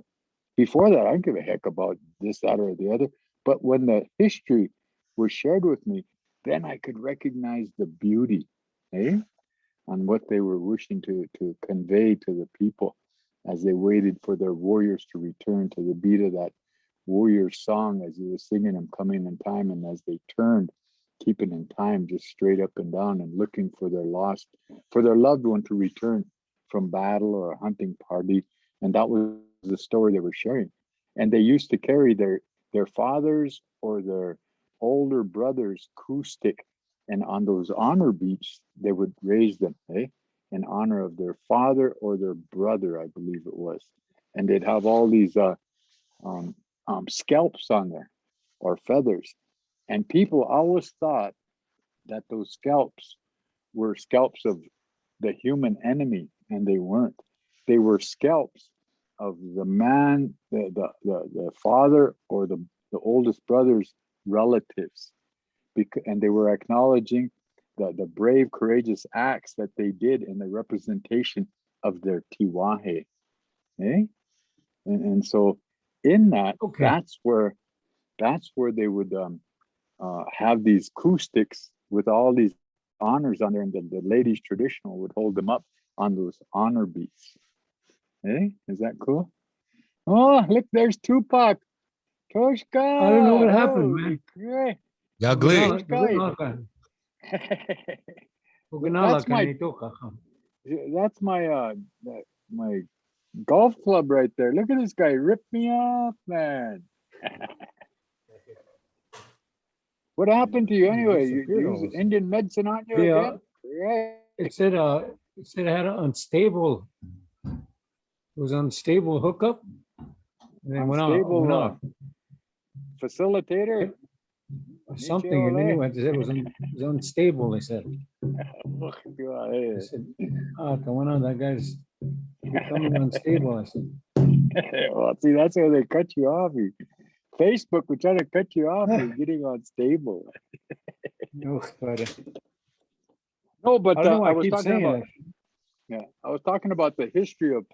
Before that, I didn't give a heck about this, that, or the other. But when the history was shared with me, then I could recognize the beauty, eh, on what they were wishing to convey to the people as they waited for their warriors to return to the beat of that warrior song as he was singing them, coming in time, and as they turned, keeping in time, just straight up and down, and looking for their loved one to return from battle or a hunting party. And that was the story they were sharing. And they used to carry their fathers or their older brothers' coup stick, and on those honor beats they would raise them, eh, in honor of their father or their brother, I believe it was. And they'd have all these scalps on there, or feathers, and people always thought that those scalps were scalps of the human enemy, and they weren't. They were scalps of the man, the father, or the oldest brother's relatives, and they were acknowledging the brave, courageous acts that they did in the representation of their tiwahe, eh? And so in that, Okay. that's where they would have these coup sticks with all these honors on there, and the ladies traditional would hold them up on those honor beats. Hey, is that cool? Oh, look, there's Tupac. Toshka. I don't know what happened, man. Great. Yagle. That's my golf club right there. Look at this guy, ripped me off, man. What happened to you anyway? You use Indian medicine on you again? Right. It said it had an unstable. It was unstable hookup. And then Unstable went off. Facilitator? Something, and then it went. It was unstable. They said. I said, come on, that guy's becoming unstable. I said. Well, see, that's how they cut you off. Facebook would try to cut you off. You're getting unstable. No, but I was talking about. Yeah, I was talking about the history of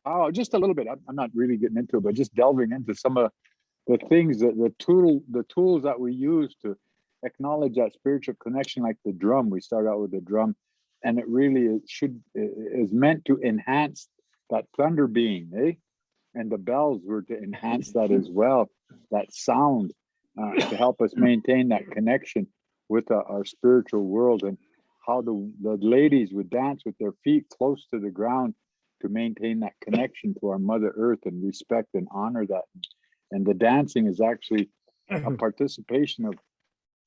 power, just a little bit. I'm not really getting into it, but just delving into some of the things that the tools that we use to acknowledge that spiritual connection, like the drum. We start out with the drum, and it really is meant to enhance that thunder being, eh? And the bells were to enhance that as well, that sound, to help us maintain that connection with our spiritual world, and how the ladies would dance with their feet close to the ground to maintain that connection to our Mother Earth and respect and honor that. And the dancing is actually a participation of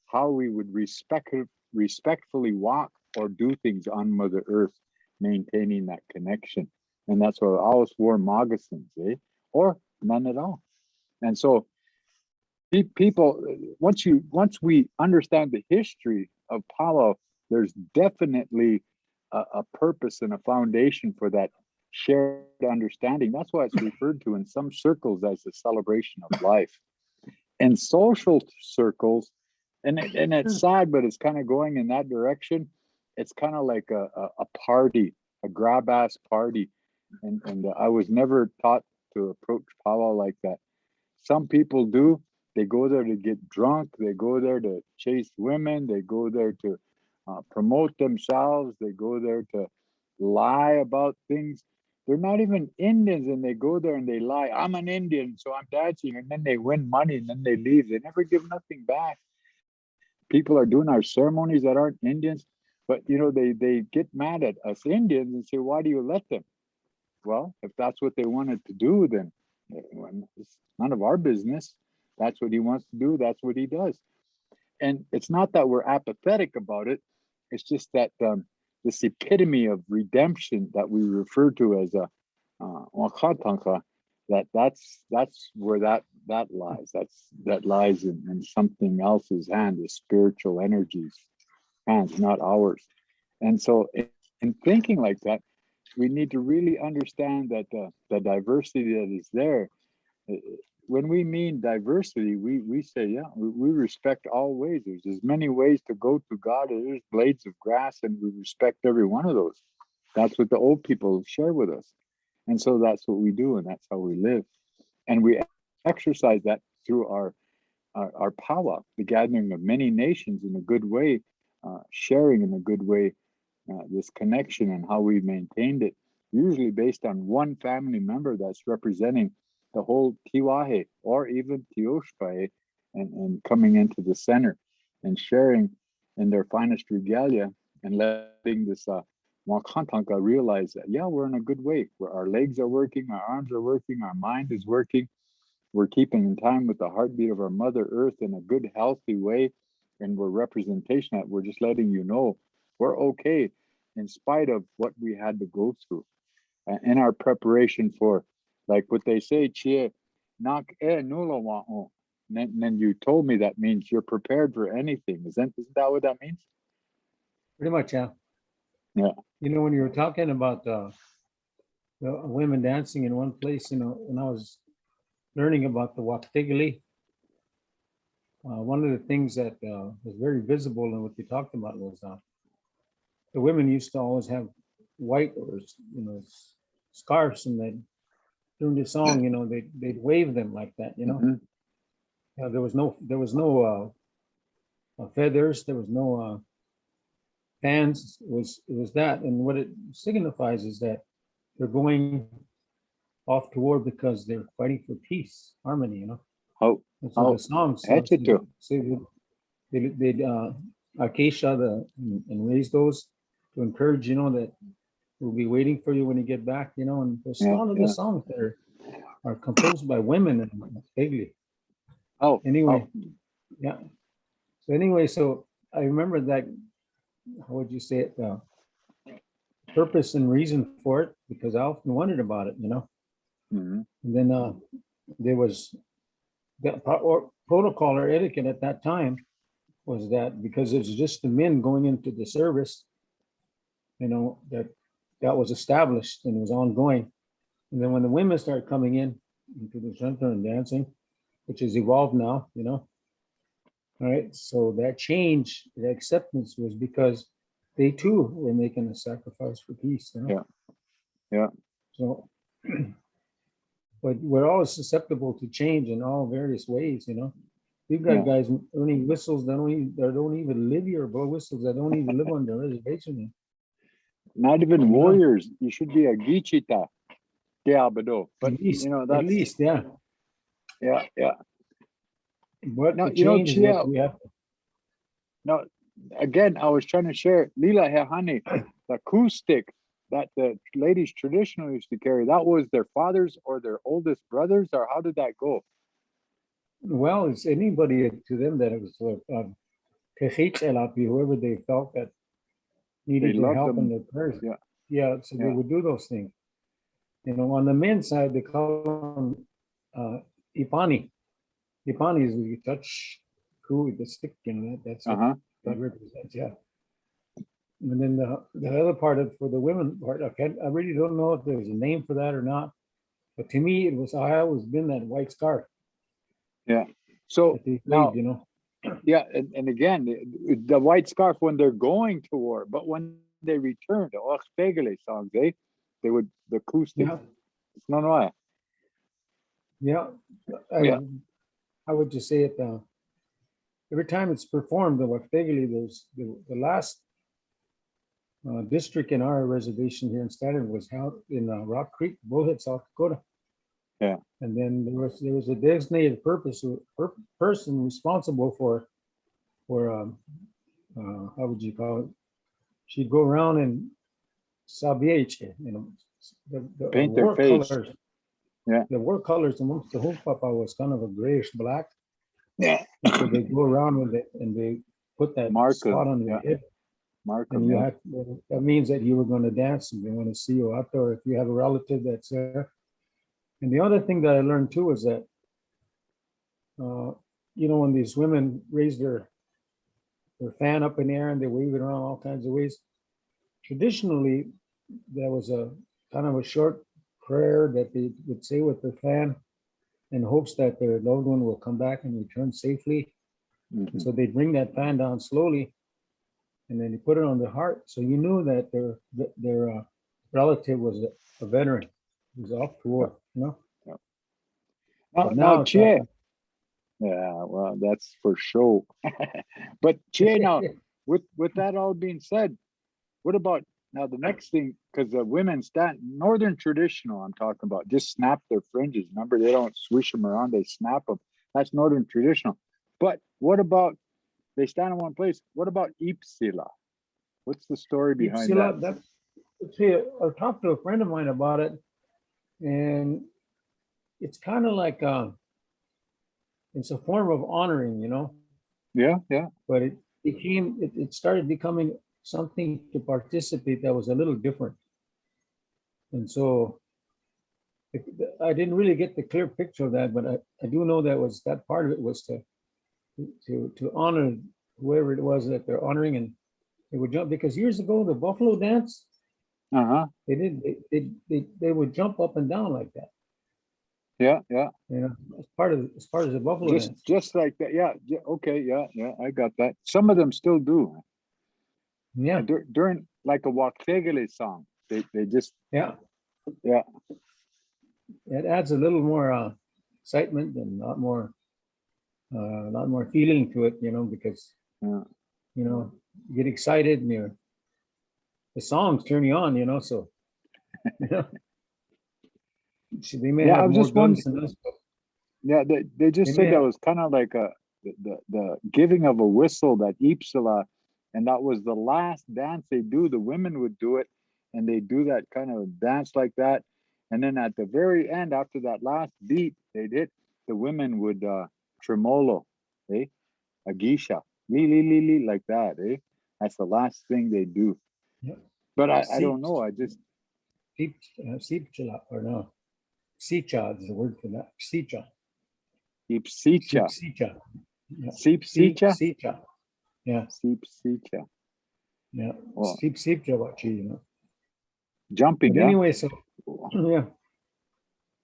how we would respectfully walk or do things on Mother Earth, maintaining that connection. And that's why I always wore moccasins, eh? Or none at all. And so people, once we understand the history of powwow, there's definitely a purpose and a foundation for that shared understanding. That's why it's referred to in some circles as a celebration of life. In social circles, and it's sad, but it's kind of going in that direction. It's kind of like a party, a grab ass party. And I was never taught to approach powwow like that. Some people do. They go there to get drunk. They go there to chase women. They go there to promote themselves. They go there to lie about things. They're not even Indians, and they go there and they lie. I'm an Indian, so I'm dancing, and then they win money, and then they leave. They never give nothing back. People are doing our ceremonies that aren't Indians, but they get mad at us Indians and say, "Why do you let them?" Well, if that's what they wanted to do, then it's none of our business. That's what he wants to do. That's what he does. And it's not that we're apathetic about it. It's just that this epitome of redemption that we refer to as a wakatanka, that's where that lies. That lies in something else's hand, the spiritual energies hands, not ours. And so in thinking like that, we need to really understand that the diversity that is there. When we mean diversity, we say, yeah, we respect all ways. There's as many ways to go to God as there's blades of grass, and we respect every one of those. That's what the old people share with us. And so that's what we do, and that's how we live. And we exercise that through our power, the gathering of many nations in a good way, sharing in a good way this connection and how we maintained it, usually based on one family member that's representing the whole Tiwahe or even Tioshpahe, and coming into the center and sharing in their finest regalia and letting this Wakantanka realize that, yeah, we're in a good way, where our legs are working, our arms are working, our mind is working. We're keeping in time with the heartbeat of our Mother Earth in a good, healthy way. And we're representation that we're just letting you know we're okay in spite of what we had to go through in our preparation for, like what they say, Chia, nak nula wa'o. Then you told me that means you're prepared for anything. Isn't that what that means? Pretty much, yeah. Yeah. When you were talking about the women dancing in one place, when I was learning about the Waktigli, one of the things that was very visible in what you talked about was the women used to always have white or scarves, and they during the song, they'd wave them like that, Mhm. there was no feathers, there was no fans. It was that, and what it signifies is that they're going off to war because they're fighting for peace, harmony, Oh, And so the songs Echito. say they'd Acacia and raise those to encourage, that we'll be waiting for you when you get back, and there's a lot of the songs that are composed by women and Pegli. Anyway, yeah. So anyway, so I remember that, how would you say it? Purpose and reason for it, because I often wondered about it, Mhm. And then there was that protocol or etiquette at that time was that because it's just the men going into the service, that was established and was ongoing. And then when the women started coming into the center and dancing, which has evolved now, all right. So that change, the acceptance was because they too were making a sacrifice for peace. Yeah. So, but we're always susceptible to change in all various ways. We've got guys earning whistles that don't even live here, blow whistles that don't even live on the reservation. Not even warriors. You should be a Gichita. Yeah, but At least, that's yeah. Yeah. But the change is what we have. No, again, I was trying to share Lila Hehani, the acoustic that the ladies traditionally used to carry. That was their fathers or their oldest brothers, or how did that go? Well, it's anybody to them that it was whoever they felt that needed their help in their prayers. Yeah. So they would do those things. On the men's side, they call them Ipani. Ipani is when you touch with the stick, that's what that represents. Yeah. And then the other part for the women part, I really don't know if there's a name for that or not. But to me, I always been that white scarf. Yeah. So now, yeah, and again, the white scarf when they're going to war, but when they return, the Oxpegele songs, they would the acoustic. No. Yeah. How would you say it? Every time it's performed, the Oxpegele, there's the last district in our reservation here in Stanton was held in Rock Creek, Bullhead, South Dakota. Yeah. And then there was a designated person responsible for how would you call it? She'd go around and sabieche, the Paint their war face. colors. Yeah. The war colors amongst the Hunkpapa was kind of a grayish black. Yeah. And so they go around with it and they put that Mark 'em, spot on your yeah. head. Mark And them, you yeah. have, that means that you were going to dance and they want to see you out there if you have a relative that's there. And the other thing that I learned too is that, when these women raise their fan up in the air and they wave it around all kinds of ways, traditionally, there was a kind of a short prayer that they would say with their fan in hopes that their loved one will come back and return safely. Mhm. And so they'd bring that fan down slowly and then they put it on their heart. So you knew that their relative was a veteran, he was off to war, Now, But now, it's Chie, like- yeah, well, that's for sure. But Chie, now, with that all being said, what about now the next thing? Because the women northern traditional, I'm talking about, just snap their fringes. Remember, they don't swish them around; they snap them. That's northern traditional. But what about they stand in one place? What about Ipsila? What's the story behind Ipsila, that? see, I talked to a friend of mine about it, and it's kind of like it's a form of honoring, Yeah, yeah. but it started becoming something to participate that was a little different. And so I didn't really get the clear picture of that, but I do know that part of it was to honor whoever it was that they're honoring, and they would jump, because years ago the buffalo dance, Uh-huh. they would jump up and down like that, Yeah, yeah. as part of the buffalo dance. Just like that. Yeah, yeah. Okay, yeah, yeah. I got that. Some of them still do. Yeah, During like a Waktegele song, they just yeah. Yeah. It adds a little more excitement and a lot more feeling to it, because Yeah. you get excited and the songs turn you on, so so they may Yeah, I have was more just guns than us, but Yeah, they just They said may that have- was kind of like the giving of a whistle, that Ipsala, and that was the last dance they do. The women would do it, and they do that kind of dance like that. And then at the very end, after that last beat they'd hit, the women would tremolo, eh? A geisha, li, like that, eh? That's the last thing they do. Yeah. But I don't know. I just Sipcha, or no, Sicha is the word for that. Sicha. Ipsicha, Sicha. Yeah. Sipsicha, Sicha. Yeah, Sipsicha, yeah. Well, Sipcha wachi, jumping. But Yeah. anyway, so yeah.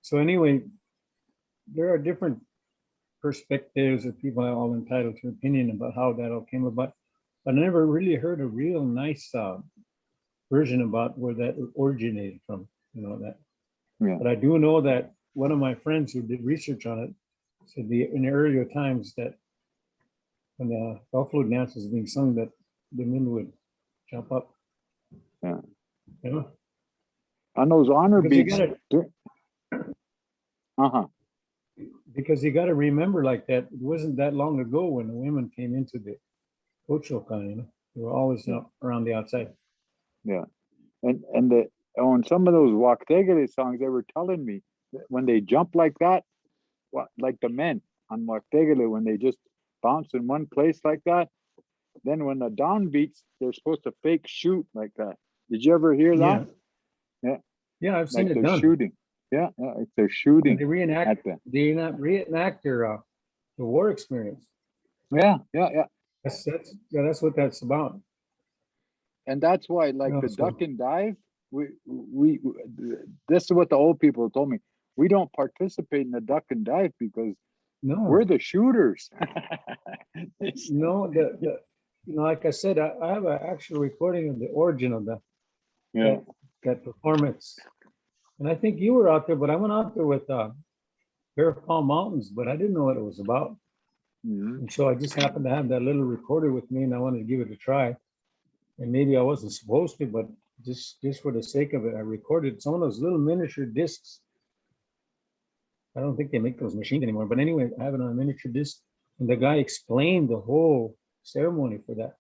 So anyway, there are different perspectives of people are all entitled to opinion about how that all came about. But I never really heard a real nice version about where that originated from, that. Yeah. But I do know that one of my friends who did research on it said in the earlier times that when the buffalo dance was being sung, that the men would jump up. Yeah. You know? On those honor Because you beats. gotta- Uh-huh. Because you got to remember, like, that it wasn't that long ago when the women came into the Ochocan, they were always around the outside. Yeah. And on some of those Waktegele songs, they were telling me that when they jump like that, like the men on Waktegele, when they just bounce in one place like that, then when the down beats, they're supposed to fake shoot like that. Did you ever hear that? Yeah, I've seen Like it they're done. shooting. Yeah, like they're shooting They reenact. at them. They reenact their the war experience. Yeah. That's what that's about. And that's why, like Yeah, the so- duck and dive, we this is what the old people told me. We don't participate in the duck and dive because No, we're the shooters. no, like I said, I have an actual recording of the origin of Yeah. that performance. And I think you were out there, but I went out there with Bear Paw Mountains, but I didn't know what it was about. Mhm. And so I just happened to have that little recorder with me and I wanted to give it a try. and maybe I wasn't supposed to, but just for the sake of it, I recorded some of those little miniature discs. I don't think they make those machines anymore, but anyway, I have it on a miniature disc, and the guy explained the whole ceremony for that.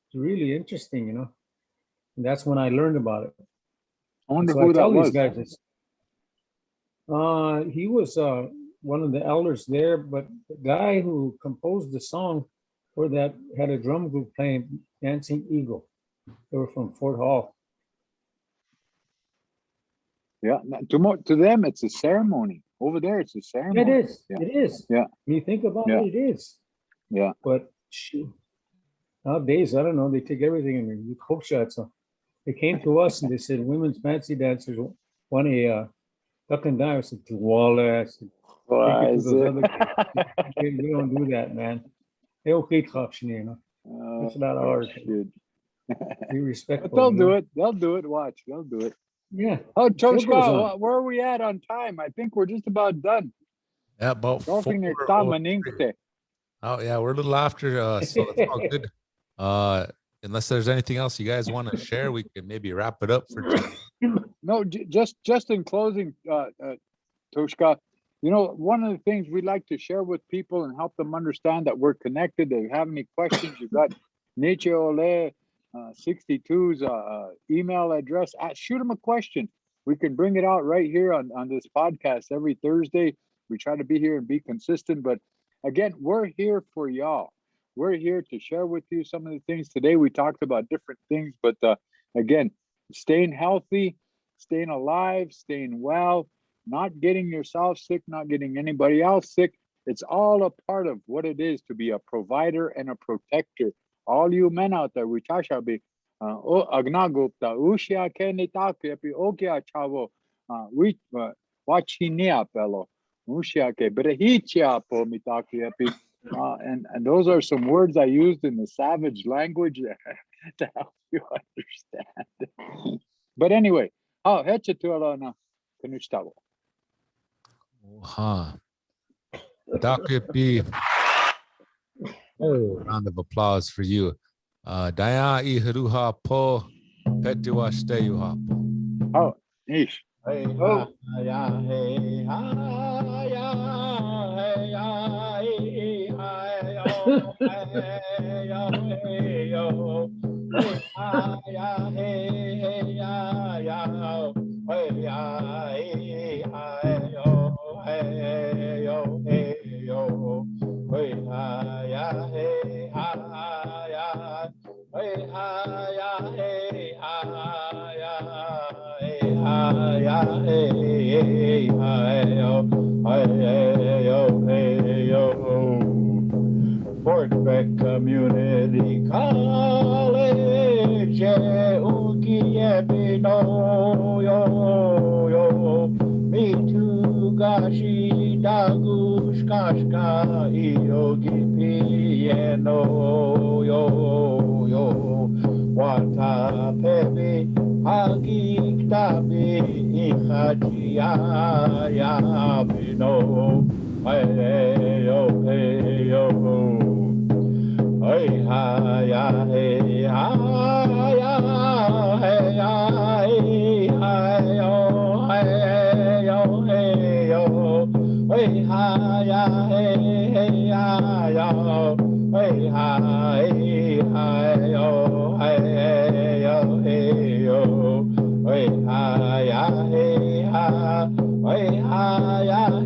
It's really interesting, you know. And that's when I learned about it. I wonder So who I tell that was. these guys, he was one of the elders there, but the guy who composed the song for that had a drum group playing Dancing Eagle. They were from Fort Hall. Yeah, to them it's a ceremony. Over there, it's a ceremony. It is. Yeah. It is. Yeah. When you think about Yeah. it, it is. Yeah. But nowadays, I don't know. They take everything and they hope shots. So they came to us and they said, "Women's fancy dancers want a duck and dive." I said, "To Waller." I said, Why "Take it to is those it? other guys. We don't do that, man. They don't get option, you know. It's not ours. Shit. Be respectful. But they'll you do know? it. They'll do it. Watch. They'll do it. Yeah. Oh, Still goes Toshka, on. where are we at on time? I think we're just about done. Yeah, about Talking your 4:03. Oh yeah, we're a little after, so it's all good. Unless there's anything else you guys want to share, we can maybe wrap it up for today. No, just in closing, Toshka, you know, one of the things we like to share with people and help them understand that we're connected. If you have any questions, you've got Nietzsche Ole 62's email address. Shoot him a question. We can bring it out right here on this podcast every Thursday. We try to be here and be consistent, but again, we're here for y'all. We're here to share with you some of the things. Today we talked about different things, but again, staying healthy, staying alive, staying well, not getting yourself sick, not getting anybody else sick. It's all a part of what it is to be a provider and a protector. All you men out there, we chashabi, agnagupta, ushia kenitake, okia chavo, we wachinia fellow, ushia ke brehichia po mitake. And those are some words I used in the savage language to help you understand. But anyway, hechatulana kanustavo. Dr. P. Round of applause for you. Daya iharuha po petiwa steyuha po. Oh, ish. Hey, Oh. ya, hey, ha, ya, hey, ya, hey, hi, yo, hey, yo, hey, yo. Hey, ha, ya, hey, ya, ya, hey, ya, hey, hi, yo, hey, yo, hey, yo. Hey, ha, ya, hey, ha, ya, hey, ha, ya, hey, ha, ya. Hey, yo. Fort Beck Community College, yo. Me too, gashi, dagush, kashka, yogi, piano, yo. Wata, pepe, hagi, tabi, ichachia, ya, bino. Hey, yo. Hey, ha, ya, hey, ha, ya, hey, ya, hey, hi, yo, hey, yo, hey, yo. Hey, ha, ya, hey, ya, yo. Hey, ha, yo, hey, yo, hey, yo. Hey, ha, ya, hey, ha, hey, ha, ya.